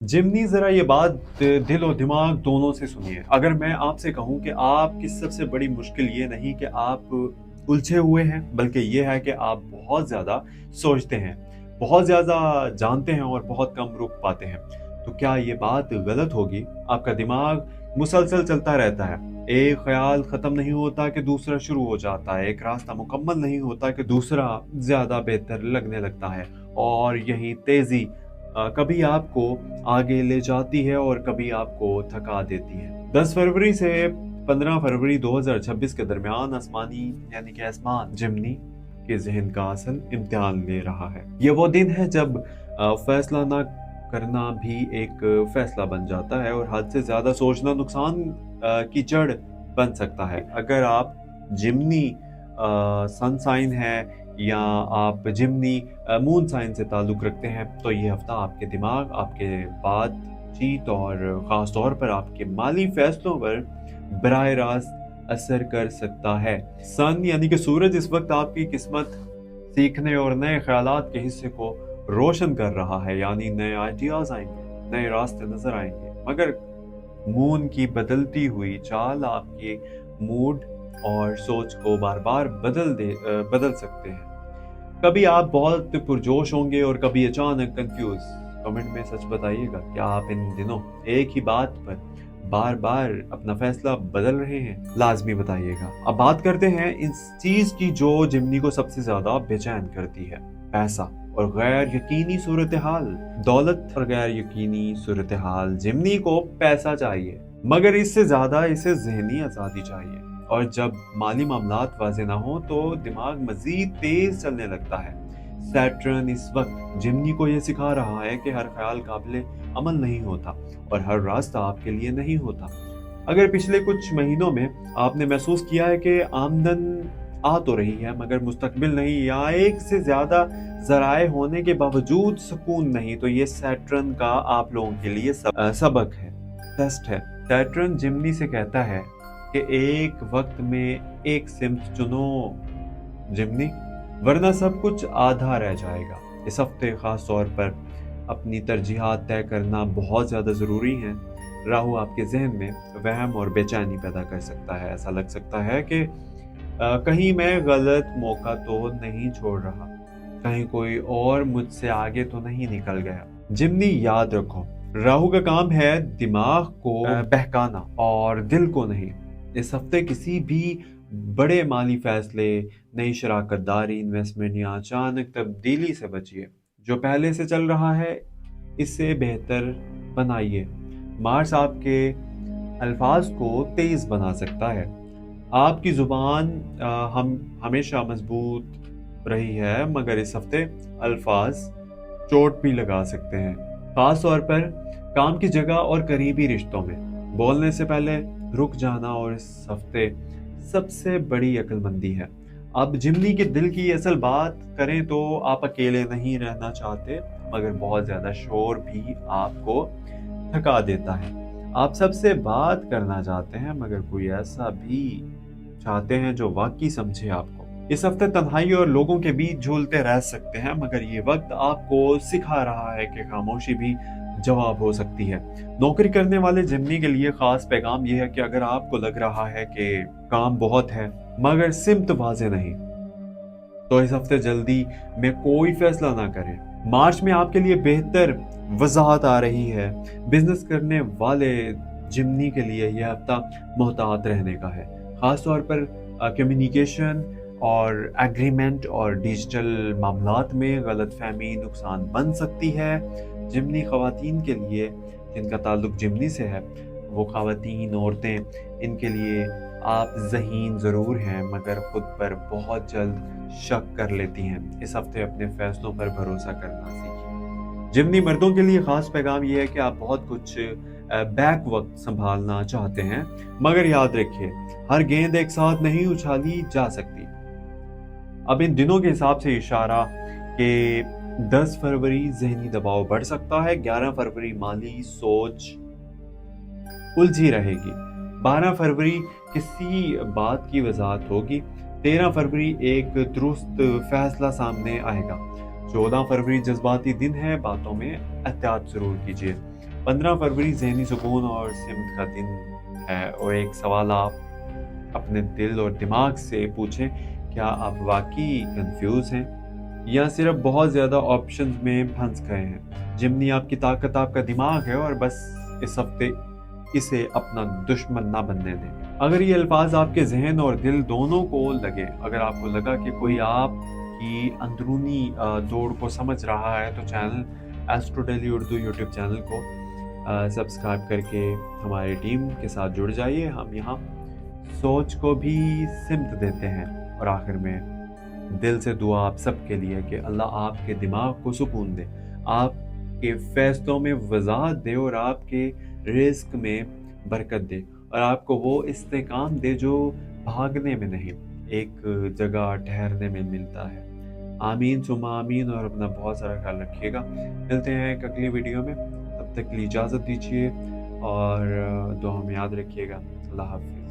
जिमनी ज़रा ये बात दिल और दिमाग दोनों से सुनिए। अगर मैं आपसे कहूँ कि आपकी सबसे बड़ी मुश्किल ये नहीं कि आप उलझे हुए हैं, बल्कि ये है कि आप बहुत ज़्यादा सोचते हैं, बहुत ज़्यादा जानते हैं और बहुत कम रुक पाते हैं। तो क्या ये बात गलत होगी? आपका दिमाग मुसलसल चलता रहता है। एक ख़्याल ख़त्म नहीं होता कि दूसरा शुरू हो जाता है। एक रास्ता मुकम्मल नहीं होता कि दूसरा ज़्यादा बेहतर लगने लगता है। और यही तेज़ी कभी आपको आगे ले जाती है और कभी आपको थका देती है। 10 फरवरी से 15 फरवरी 2026 के दरमियान आसमानी यानी कि आसमान जिमनी के ज़हन का असल इम्तिहान ले रहा है। ये वो दिन है जब फैसला ना करना भी एक फैसला बन जाता है और हद से ज़्यादा सोचना नुकसान की जड़ बन सकता है। अगर आप जिमनी सन साइन है या आप जिमनी मून साइन से ताल्लुक़ रखते हैं, तो ये हफ़्ता आपके दिमाग, आपके बातचीत और ख़ास तौर पर आपके माली फ़ैसलों पर बराह रास्त असर कर सकता है। सन यानी कि सूरज इस वक्त आपकी किस्मत, सीखने और नए ख़यालात के हिस्से को रोशन कर रहा है, यानी नए आइडियाज़ आएँगे, नए रास्ते नज़र आएँगे। मगर मून की बदलती हुई चाल आपके मूड और सोच को बार-बार बदल सकते हैं। कभी आप बहुत पुरजोश होंगे और कभी अचानक कंफ्यूज। कमेंट में सच बताइएगा, क्या आप इन दिनों एक ही बात पर बार बार अपना फैसला बदल रहे हैं? लाजमी बताइएगा। अब बात करते हैं इस चीज की जो जिमनी को सबसे ज्यादा बेचैन करती है, पैसा और गैर यकीनी सूरत हाल। दौलत और गैर यकीनी सूरत हाल। जिमनी को पैसा चाहिए, मगर इससे ज्यादा इसे जहनी आज़ादी चाहिए। और जब माली मामलात वाज़े ना हो तो दिमाग मज़ीद तेज़ चलने लगता है। सैटर्न इस वक्त जिमनी को ये सिखा रहा है कि हर ख्याल काबिल अमल नहीं होता और हर रास्ता आपके लिए नहीं होता। अगर पिछले कुछ महीनों में आपने महसूस किया है कि आमदन आ तो रही है मगर मुस्तकबिल नहीं, या एक से ज़्यादा ज़राए होने के बावजूद सुकून नहीं, तो ये सैटर्न का आप लोगों के लिए सबक है, टेस्ट है। सैटर्न जिमनी से कहता है कि एक वक्त में एक सिमत चुनो जिमनी, वरना सब कुछ आधा रह जाएगा। इस हफ्ते खास तौर पर अपनी तरजीहात तय करना बहुत ज़्यादा ज़रूरी है। राहु आपके जहन में वहम और बेचैनी पैदा कर सकता है। ऐसा लग सकता है कि कहीं मैं गलत मौका तो नहीं छोड़ रहा, कहीं कोई और मुझसे आगे तो नहीं निकल गया। जिमनी याद रखो, राहु का काम है दिमाग को बहकाना और दिल को नहीं। इस हफ्ते किसी भी बड़े माली फैसले, नई शराकतदारी, इन्वेस्टमेंट या अचानक तब्दीली से बचिए। जो पहले से चल रहा है इससे बेहतर बनाइए। मार्स आपके अल्फाज को तेज बना सकता है। आपकी जुबान हम हमेशा मजबूत रही है, मगर इस हफ्ते अल्फाज चोट भी लगा सकते हैं, खास तौर पर काम की जगह और करीबी रिश्तों में। बोलने से पहले रुक जाना और इस हफ्ते सबसे बड़ी अक्लमंदी है। अब जिमनी के दिल की असल बात करें तो आप अकेले नहीं रहना चाहते, मगर बहुत ज्यादा शोर भी आपको थका देता है। आप सबसे बात करना चाहते हैं, मगर कोई ऐसा भी चाहते हैं जो वाकई समझे आपको। इस हफ्ते तन्हाई और लोगों के बीच झूलते रह सकते हैं, मगर ये वक्त आपको सिखा रहा है कि खामोशी भी जवाब हो सकती है। नौकरी करने वाले जिमनी के लिए खास पैगाम यह है कि अगर आपको लग रहा है कि काम बहुत है मगर सिमत वाज़े नहीं, तो इस हफ्ते जल्दी में कोई फैसला ना करें। मार्च में आपके लिए बेहतर वजाहत आ रही है। बिजनेस करने वाले जिमनी के लिए यह हफ्ता मोहतात रहने का है, खास तौर पर कम्युनिकेशन और एग्रीमेंट और डिजिटल मामलात में गलतफहमी नुकसान बन सकती है। जिमनी ख़वातीन के लिए जिनका ताल्लुक जिमनी से है, वो ख़वातीन, औरतें, इनके लिए आप ज़हीन ज़रूर हैं मगर खुद पर बहुत जल्द शक कर लेती हैं। इस हफ्ते अपने फैसलों पर भरोसा करना सीखिए। जिमनी मर्दों के लिए खास पैगाम यह है कि आप बहुत कुछ बैक वक्त संभालना चाहते हैं, मगर याद रखिए हर गेंद एक साथ नहीं उछाली जा सकती। अब इन दिनों के हिसाब से इशारा कि 10 फरवरी जहनी दबाव बढ़ सकता है, 11 फरवरी माली सोच उलझी रहेगी, 12 फरवरी किसी बात की वजाहत होगी, 13 फरवरी एक दुरुस्त फैसला सामने आएगा, 14 फरवरी जज्बाती दिन है, बातों में एहतियात जरूर कीजिए। 15 फरवरी ज़हनी सुकून और सिमत का दिन है, और एक सवाल आप अपने दिल और दिमाग से पूछें, क्या आप वाक़ई कन्फ्यूज़ हैं या सिर्फ़ बहुत ज़्यादा ऑप्शंस में फँस गए हैं? जिमनी आपकी ताकत आपका दिमाग है, और बस इस हफ़्ते इसे अपना दुश्मन ना बनने दें। अगर ये अल्फ़ाज़ आपके ज़हन और दिल दोनों को लगे, अगर आपको लगा कि कोई आपकी अंदरूनी दौड़ को समझ रहा है, तो channel astro daily Urdu YouTube channel को सब्सक्राइब करके हमारी टीम के साथ जुड़ जाइए। हम यहाँ सोच को भी सिमत देते हैं। और आखिर में दिल से दुआ आप सबके लिए कि अल्लाह आपके दिमाग को सुकून दे, आपके फैसलों में वज़ाहत दे, और आपके रिज़्क में बरकत दे, और आपको वो इस्तेकाम दे जो भागने में नहीं, एक जगह ठहरने में मिलता है। आमीन सुम्मा आमीन, और अपना बहुत सारा ख्याल रखिएगा। मिलते हैं एक अगली वीडियो में, तब तक के लिए इजाज़त दीजिए, और दुआ में याद रखिएगा। अल्लाह हाफ़िज़।